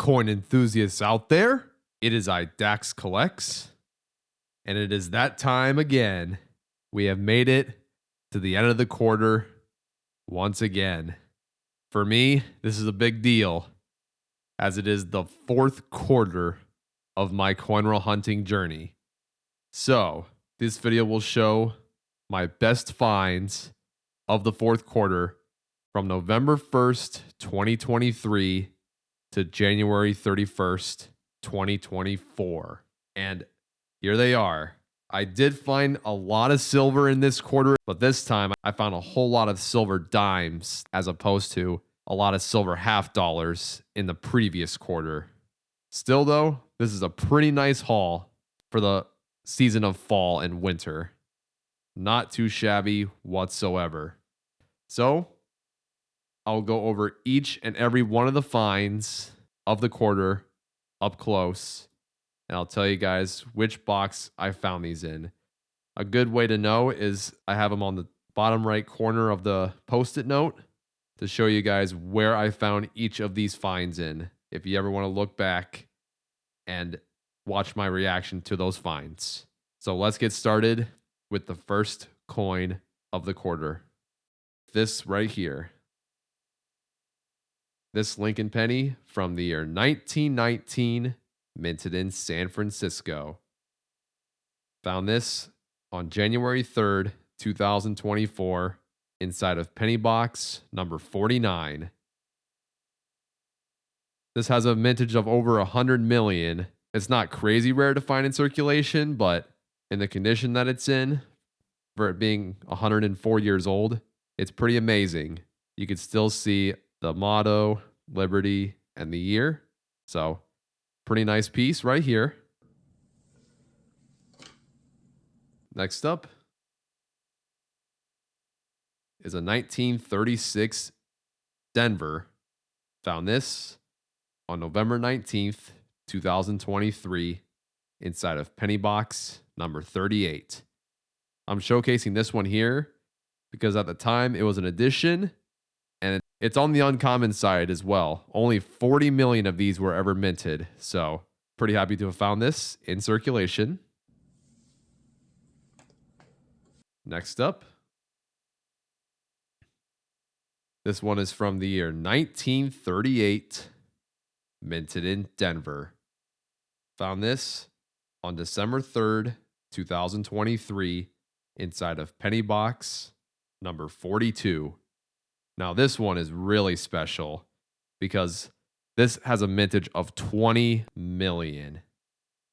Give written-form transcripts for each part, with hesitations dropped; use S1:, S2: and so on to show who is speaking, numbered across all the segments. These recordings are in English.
S1: coin enthusiasts out there? It is Dax Collects, and it is that time again. We have made it to the end of the quarter once again. For me, this is a big deal, as it is the fourth quarter of my coin roll hunting journey. So, this video will show my best finds of the fourth quarter from November 1st, 2023 to January 31st, 2024. And here they are. I did find a lot of silver in this quarter, but this time I found a whole lot of silver dimes as opposed to a lot of silver half dollars in the previous quarter. Still though, this is a pretty nice haul for the season of fall and winter. Not too shabby whatsoever. So, I'll go over each and every one of the finds of the quarter up close, and I'll tell you guys which box I found these in. A good way to know is I have them on the bottom right corner of the post-it note to show you guys where I found each of these finds in, if you ever want to look back and watch my reaction to those finds. So let's get started with the first coin of the quarter. This right here. This Lincoln penny from the year 1919, minted in San Francisco. Found this on January 3rd, 2024, inside of penny box number 49. This has a mintage of over 100 million. It's not crazy rare to find in circulation, but in the condition that it's in, for it being 104 years old, it's pretty amazing. You can still see the motto, Liberty, and the year. So, pretty nice piece right here. Next up is a 1936 Denver. Found this on November 19th, 2023, inside of penny box number 38. I'm showcasing this one here because at the time it was an edition, and it's on the uncommon side as well. Only 40 million of these were ever minted, so pretty happy to have found this in circulation. Next up, this one is from the year 1938, minted in Denver. Found this on December 3rd, 2023, inside of penny box number 42. Now, this one is really special because this has a mintage of 20 million.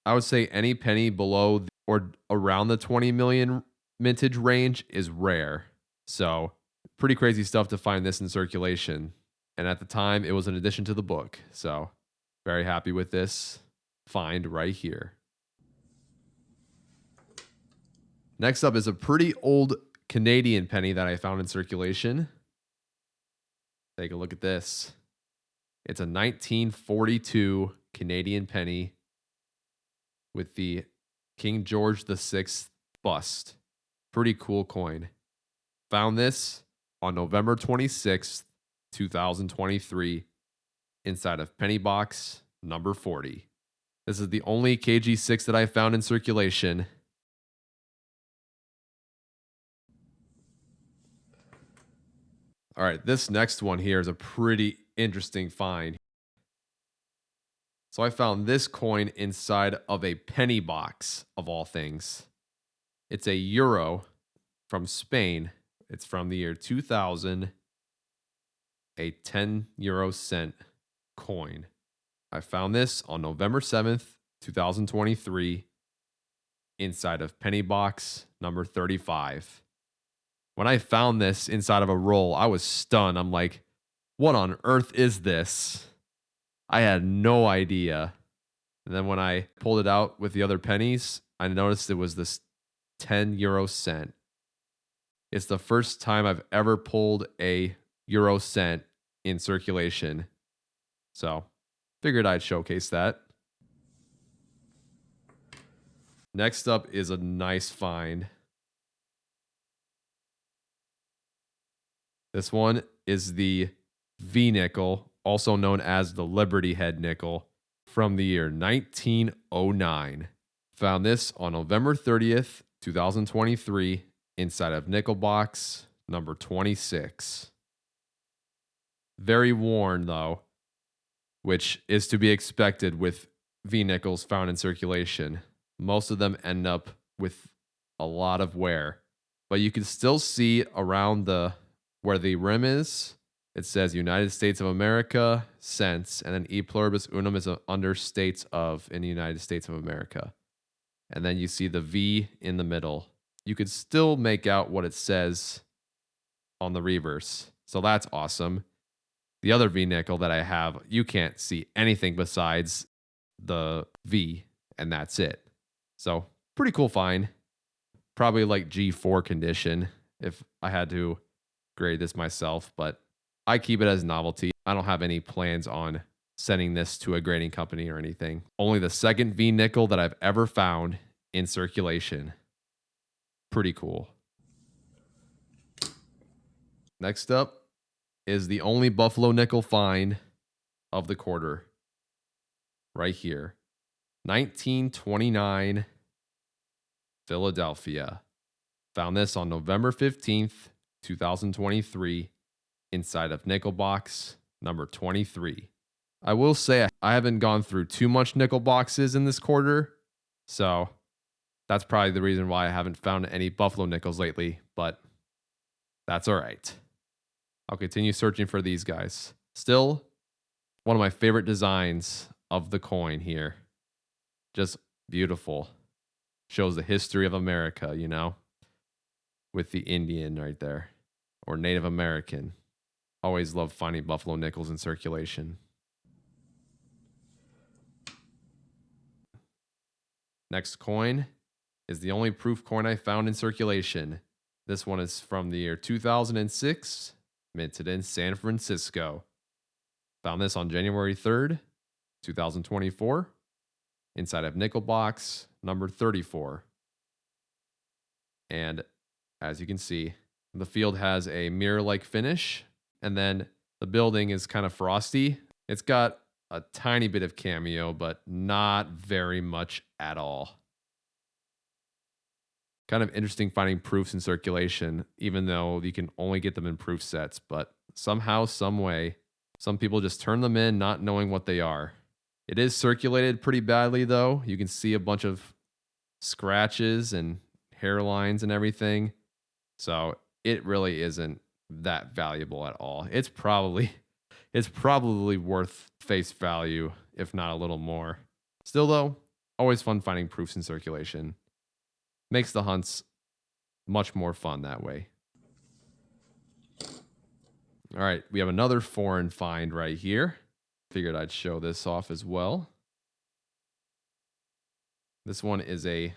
S1: I would say any penny below or around the 20 million mintage range is rare. So, pretty crazy stuff to find this in circulation. And at the time, it was an addition to the book. So, very happy with this find right here. Next up is a pretty old Canadian penny that I found in circulation. Take a look at this. It's a 1942 Canadian penny with the King George VI bust. Pretty cool coin. Found this on November 26th, 2023, inside of penny box number 40. This is the only KG6 that I found in circulation. All right, this next one here is a pretty interesting find. So I found this coin inside of a penny box, of all things. It's a euro from Spain. It's from the year 2000, a 10 euro cent coin. I found this on November 7th, 2023, inside of penny box number 35. When I found this inside of a roll, I was stunned. I'm like, what on earth is this? I had no idea. And then when I pulled it out with the other pennies, I noticed it was this 10 euro cent. It's the first time I've ever pulled a euro cent in circulation. So, figured I'd showcase that. Next up is a nice find. This one is the V-nickel also known as the Liberty Head nickel from the year 1909. Found this on November 30th, 2023, inside of nickel box number 26. Very worn, though, which is to be expected with V nickels found in circulation. Most of them end up with a lot of wear, but you can still see around the where the rim is. It says United States of America, cents, and then E pluribus unum is under states of in the United States of America. And then you see the V in the middle. You could still make out what it says on the reverse. So that's awesome. The other V nickel that I have, you can't see anything besides the V, and that's it. So pretty cool find. Probably like G4 condition if I had to grade this myself, but I keep it as novelty. I don't have any plans on sending this to a grading company or anything. Only the second V nickel that I've ever found in circulation. Pretty cool. Next up is the only Buffalo nickel find of the quarter. Right here. 1929 Philadelphia. Found this on November 15th, 2023, inside of nickel box number 23. I will say I haven't gone through too much nickel boxes in this quarter, so that's probably the reason why I haven't found any Buffalo nickels lately, but that's all right. I'll continue searching for these guys. Still, one of my favorite designs of the coin here. Just beautiful. Shows the history of America, you know, with the Indian right there, or Native American. Always love finding Buffalo nickels in circulation. Next coin is the only proof coin I found in circulation. This one is from the year 2006, minted in San Francisco. Found this on January 3rd, 2024, inside of nickel box number 34. And as you can see, the field has a mirror-like finish, and then the building is kind of frosty. It's got a tiny bit of cameo, but not very much at all. Kind of interesting finding proofs in circulation, even though you can only get them in proof sets, but somehow, some way, some people just turn them in not knowing what they are. It is circulated pretty badly, though. You can see a bunch of scratches and hairlines and everything. So it really isn't that valuable at all. It's probably worth face value, if not a little more. Still, though, always fun finding proofs in circulation. Makes the hunts much more fun that way. All right, we have another foreign find right here. Figured I'd show this off as well. This one is a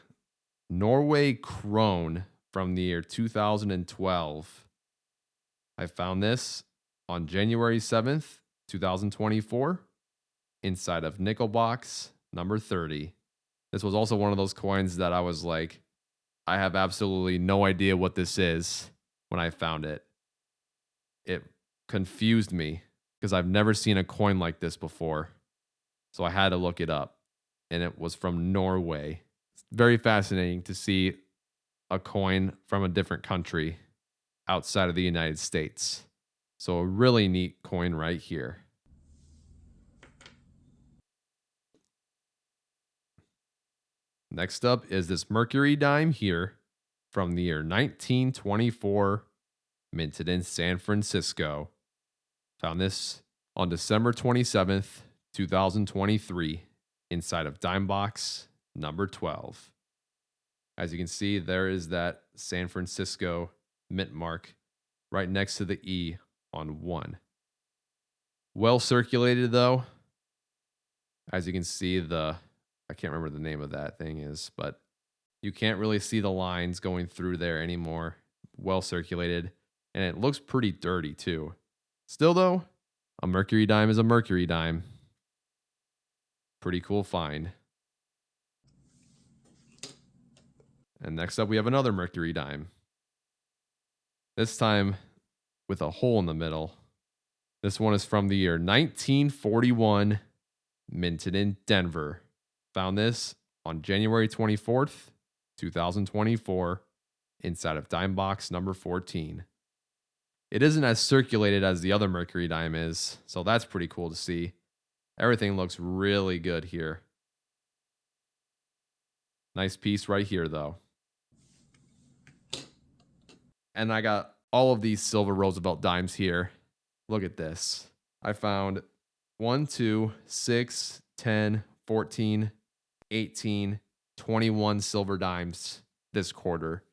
S1: Norway krone from the year 2012. I found this on January 7th, 2024, inside of nickel box number 30. This was also one of those coins that I was like, I have absolutely no idea what this is when I found it. It confused me because I've never seen a coin like this before. So I had to look it up, and it was from Norway. It's very fascinating to see a coin from a different country outside of the United States. So a really neat coin right here. Next up is this Mercury dime here from the year 1924, minted in San Francisco. Found this on December 27th, 2023, inside of dime box number 12. As you can see, there is that San Francisco mint mark right next to the E on 1. Well circulated, though. As you can see, I can't remember the name of that thing is, but you can't really see the lines going through there anymore. Well circulated, and it looks pretty dirty too. Still, though, a Mercury dime is a Mercury dime. Pretty cool find. And next up, we have another Mercury dime. This time with a hole in the middle. This one is from the year 1941, minted in Denver. Found this on January 24th, 2024, inside of dime box number 14. It isn't as circulated as the other Mercury dime is, so that's pretty cool to see. Everything looks really good here. Nice piece right here, though. And I got all of these silver Roosevelt dimes here. Look at this. I found 1, 2, 6, 10, 14, 18, 21 silver dimes this quarter.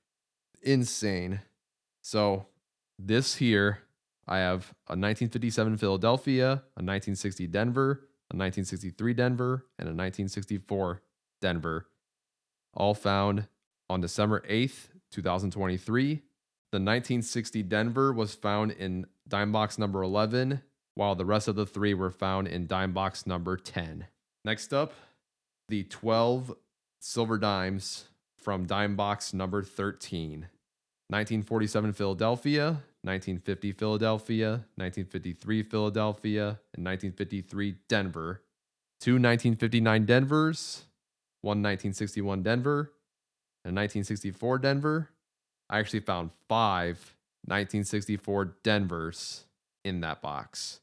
S1: Insane. So this here, I have a 1957 Philadelphia, a 1960 Denver, a 1963 Denver, and a 1964 Denver, all found on December 8th, 2023. The 1960 Denver was found in dime box number 11, while the rest of the three were found in dime box number 10. Next up, the 12 silver dimes from dime box number 13. 1947 Philadelphia, 1950 Philadelphia, 1953 Philadelphia, and 1953 Denver. 2 1959 Denvers, 1 1961 Denver, and 1964 Denver. I actually found 5 1964 Denvers in that box.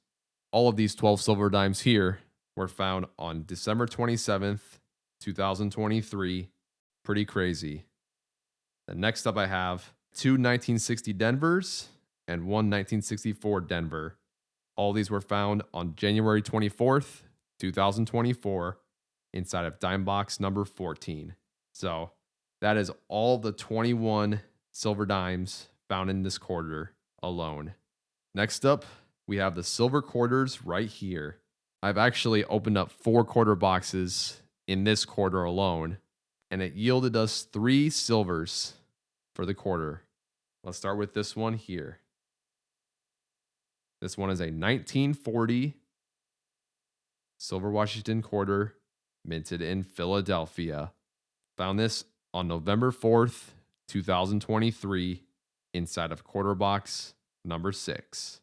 S1: All of these 12 silver dimes here were found on December 27th, 2023. Pretty crazy. The next up I have 2 1960 Denvers and 1 1964 Denver. All these were found on January 24th, 2024 inside of dime box number 14. So that is all the 21 silver dimes found in this quarter alone. Next up, we have the silver quarters right here. I've actually opened up 4 quarter boxes in this quarter alone, and it yielded us 3 silvers for the quarter. Let's start with this one here. This one is a 1940 silver Washington quarter, minted in Philadelphia. Found this on November 4th, 2023, inside of quarter box number 6.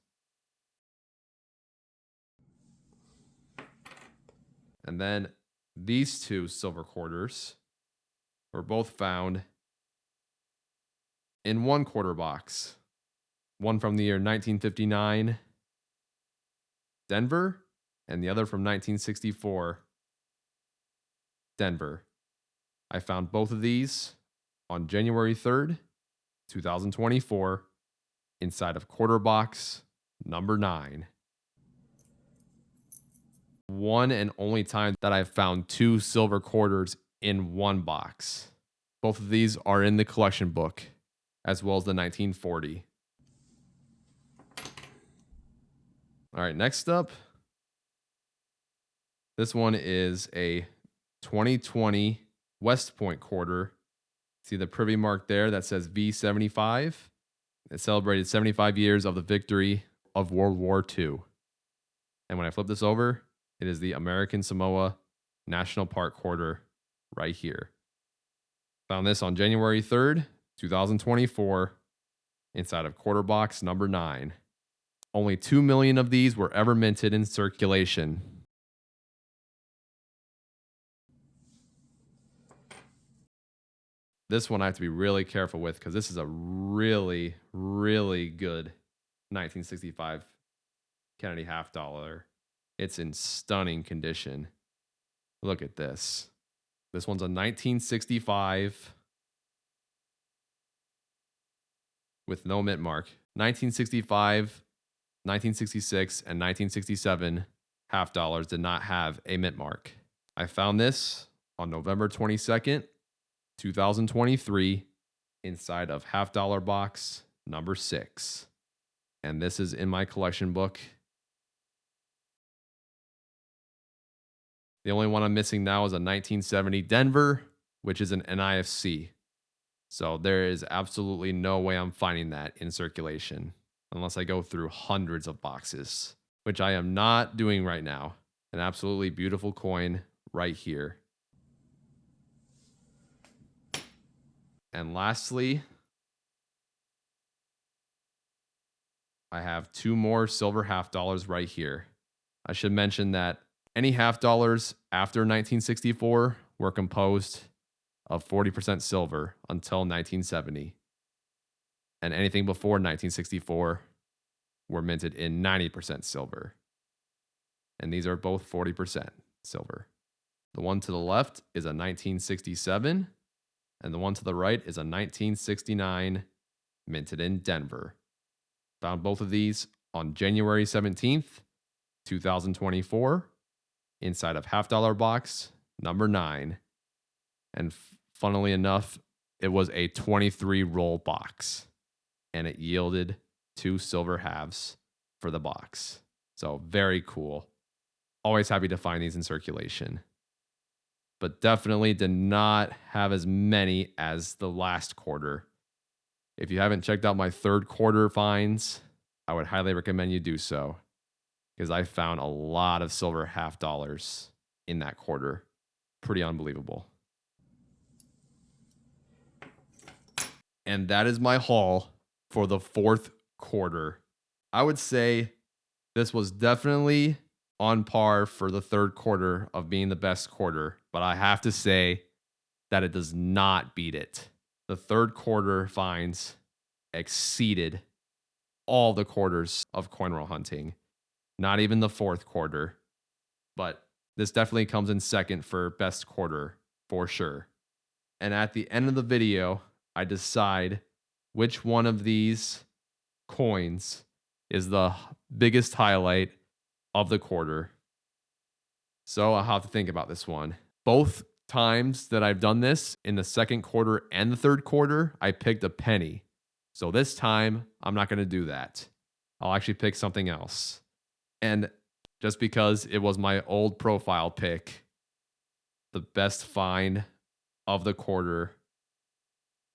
S1: And then these 2 silver quarters were both found in 1 quarter box. One from the year 1959, Denver, and the other from 1964, Denver. I found both of these on January 3rd, 2024, inside of quarter box number 9. One and only time that I've found 2 silver quarters in 1 box. Both of these are in the collection book, as well as the 1940. All right, next up, this one is a 2020 West Point quarter. See the privy mark there that says V75? It celebrated 75 years of the victory of World War II. And when I flip this over, it is the American Samoa National Park quarter right here. Found this on January 3rd, 2024, inside of quarter box number 9. Only 2 million of these were ever minted in circulation. This one I have to be really careful with because this is a really, really good 1965 Kennedy half dollar. It's in stunning condition. Look at this. This one's a 1965 with no mint mark. 1965, 1966, and 1967 half dollars did not have a mint mark. I found this on November 22nd, 2023, inside of half dollar box number 6. And this is in my collection book. The only one I'm missing now is a 1970 Denver, which is an NIFC. So there is absolutely no way I'm finding that in circulation unless I go through hundreds of boxes, which I am not doing right now. An absolutely beautiful coin right here. And lastly, I have 2 more silver half dollars right here. I should mention that any half dollars after 1964 were composed of 40% silver until 1970. And anything before 1964 were minted in 90% silver. And these are both 40% silver. The one to the left is a 1967, and the one to the right is a 1969 minted in Denver. Found both of these on January 17th, 2024, inside of half dollar box number 9. And funnily enough, it was a 23 roll box, and it yielded 2 silver halves for the box. So very cool. Always happy to find these in circulation. But definitely did not have as many as the last quarter. If you haven't checked out my third quarter finds, I would highly recommend you do so, because I found a lot of silver half dollars in that quarter. Pretty unbelievable. And that is my haul for the fourth quarter. I would say this was definitely on par for the third quarter of being the best quarter, but I have to say that it does not beat it. The third quarter finds exceeded all the quarters of coin roll hunting, not even the fourth quarter, but this definitely comes in second for best quarter for sure. And at the end of the video, I decide which one of these coins is the biggest highlight of the quarter. So I'll have to think about this one. Both times that I've done this, in the second quarter and the third quarter, I picked a penny. So this time, I'm not going to do that. I'll actually pick something else. And just because it was my old profile pick, the best find of the quarter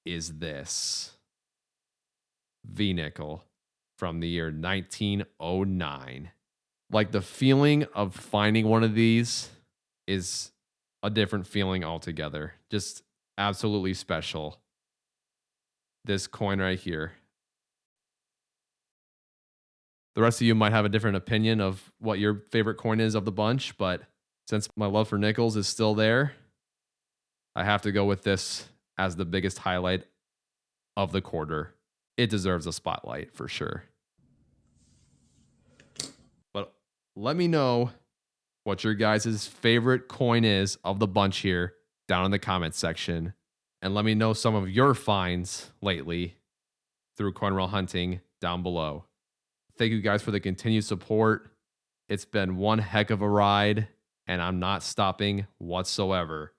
S1: is this V-nickel from the year 1909. Like, the feeling of finding one of these is a different feeling altogether. Just absolutely special. This coin right here. The rest of you might have a different opinion of what your favorite coin is of the bunch, but since my love for nickels is still there, I have to go with this as the biggest highlight of the quarter. It deserves a spotlight for sure. But let me know what your guys' favorite coin is of the bunch here down in the comments section. And let me know some of your finds lately through coin roll hunting down below. Thank you guys for the continued support. It's been one heck of a ride, and I'm not stopping whatsoever.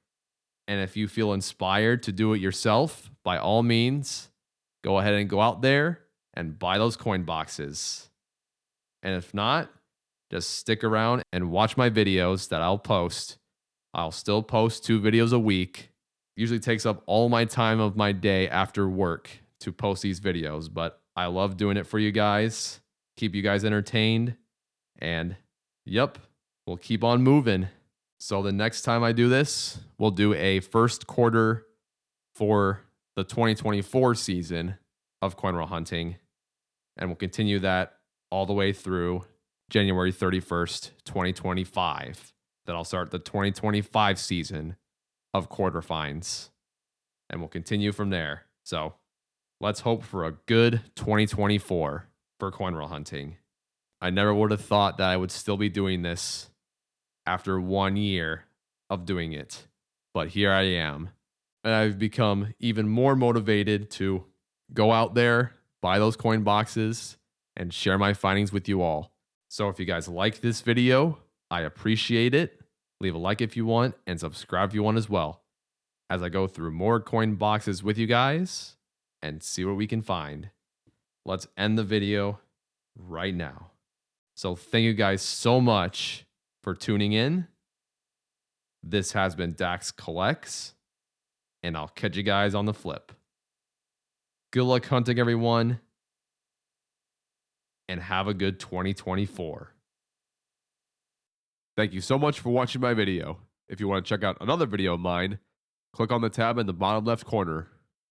S1: And if you feel inspired to do it yourself, by all means, go ahead and go out there and buy those coin boxes. And if not, just stick around and watch my videos that I'll post. I'll still post 2 videos a week. Usually takes up all my time of my day after work to post these videos, but I love doing it for you guys. Keep you guys entertained. And yep, we'll keep on moving. So the next time I do this, we'll do a first quarter for the 2024 season of coin roll hunting. And we'll continue that all the way through January 31st, 2025. Then I'll start the 2025 season of quarter finds. And we'll continue from there. So let's hope for a good 2024 for coin roll hunting. I never would have thought that I would still be doing this after 1 year of doing it. But here I am. And I've become even more motivated to go out there, buy those coin boxes, and share my findings with you all. So if you guys like this video, I appreciate it. Leave a like if you want, and subscribe if you want as well, as I go through more coin boxes with you guys and see what we can find. Let's end the video right now. So thank you guys so much for tuning in. This has been Dax Collects, and I'll catch you guys on the flip. Good luck hunting, everyone, and have a good 2024. Thank you so much for watching my video. If you want to check out another video of mine, click on the tab in the bottom left corner.